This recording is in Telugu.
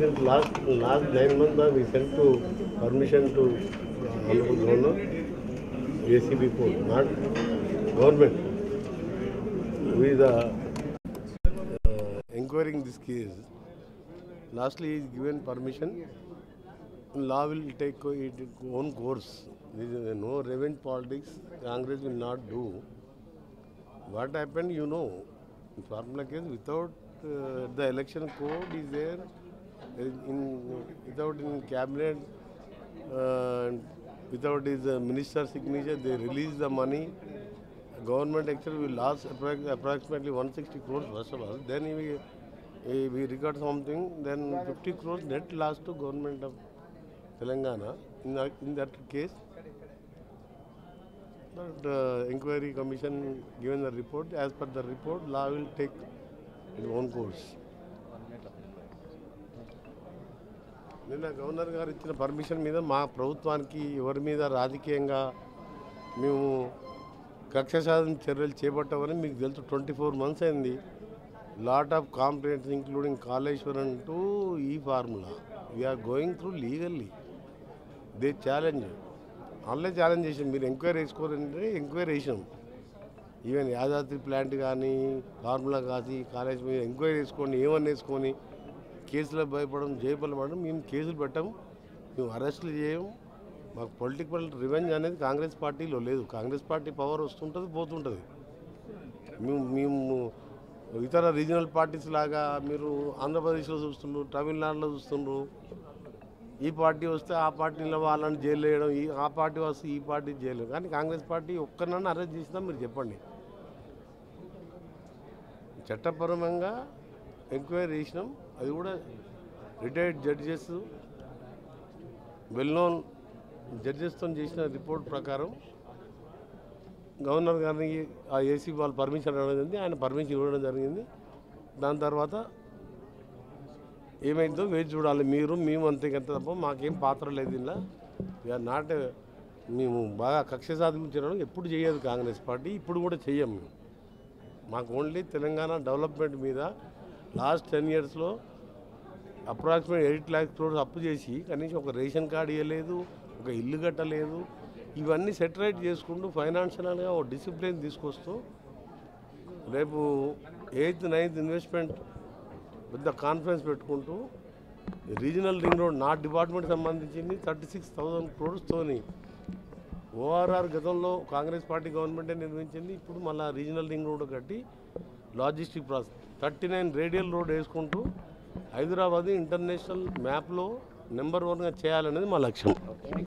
since last 9 months we sent to permission to Honorable Governor, ACB Port, not government. Who is inquiring this case. Lastly, he is given permission. Law will take its own course. There is no revenge politics. Congress will not do. What happened, you know, in Formula case, without the election code is there, without in cabinet, without his minister's signature, they release the money. Government actually will lose approximately 160 crores first of all. Then we record something, then 50 crores net loss to government of Telangana in that case. But inquiry commission given the report. As per the report, law will take its own course. నిన్న గవర్నర్ గారు ఇచ్చిన పర్మిషన్ మీద మా ప్రభుత్వానికి ఎవరి మీద రాజకీయంగా మేము కక్ష సాధన చర్యలు చేపట్టామని మీకు తెలుసు. 24 months అయింది. Lot of complaints including Kaleshwaram to ఈ formula we're going through legally. They challenge online challenge చేసాం. మీరు ఎంక్వైరీ వేసుకోరంటే ఎంక్వైరీ వేసాం. ఈవెన్ యాదాద్రి ప్లాంట్ కానీ ఫార్ములా కాసి కాలేజ్ మీద ఎంక్వైరీ వేసుకోండి, ఏమన్నా వేసుకొని కేసులో భయపడడం, జైపడడం. మేము కేసులు పెట్టాం, మేము అరెస్టులు చేయం. మాకు పొలిటికల్ రివెంజ్ అనేది కాంగ్రెస్ పార్టీలో లేదు. కాంగ్రెస్ పార్టీ పవర్ వస్తుంటుంది, పోతుంటుంది. మేము ఇతర రీజనల్ పార్టీస్ లాగా మీరు ఆంధ్రప్రదేశ్లో చూస్తుండ్రు, తమిళనాడులో చూస్తుండ్రు. ఈ పార్టీ వస్తే ఆ పార్టీలో వాళ్ళని జైలు వేయడం, ఆ పార్టీ వస్తే ఈ పార్టీ జైలు. కానీ కాంగ్రెస్ పార్టీ ఒక్కరినన్నా అరెస్ట్ చేసినా మీరు చెప్పండి. చట్టపరంగా ఎంక్వైరీ చేసినాం. అది కూడా రిటైర్డ్ జడ్జెస్, వెల్ నోన్ జడ్జెస్తో చేసిన రిపోర్ట్ ప్రకారం గవర్నర్ గారికి ఆ ఏసీ వాళ్ళు పర్మిషన్ ఇవ్వడం జరిగింది. ఆయన పర్మిషన్ ఇవ్వడం జరిగింది. దాని తర్వాత ఏమైందో వేచి చూడాలి. మేము అంతేకంత తప్ప మాకేం పాత్ర లేదు. ఇలా వీఆర్ నాట్, మేము బాగా కక్ష సాధించడం ఎప్పుడు చేయదు కాంగ్రెస్ పార్టీ, ఇప్పుడు కూడా చెయ్యం. మేము మాకు ఓన్లీ తెలంగాణ డెవలప్మెంట్ మీద లాస్ట్ 10 yearsలో అప్రాక్సిమేట్ 8 lakhs crores అప్పు చేసి కనీసం ఒక రేషన్ కార్డు ఇవ్వలేదు, ఒక ఇల్లు కట్టలేదు. ఇవన్నీ సెటరైట్ చేసుకుంటూ ఫైనాన్షియల్గా ఒక డిసిప్లిన్ తీసుకొస్తూ రేపు 8th, 9th ఇన్వెస్ట్మెంట్ పెద్ద కాన్ఫరెన్స్ పెట్టుకుంటూ రీజనల్ రింగ్ రోడ్ నా డిపార్ట్మెంట్ సంబంధించింది 36,000 crores ఓఆర్ఆర్ గతంలో కాంగ్రెస్ పార్టీ గవర్నమెంటే నిర్మించింది. ఇప్పుడు మళ్ళీ రీజనల్ రింగ్ రోడ్ కట్టి లాజిస్టిక్ ప్రాసెస్ 39 రేడియల్ రోడ్ వేసుకుంటూ హైదరాబాద్ ఇంటర్నేషనల్ మ్యాప్లో నెంబర్ 1గా చేయాలనేది మా లక్ష్యం.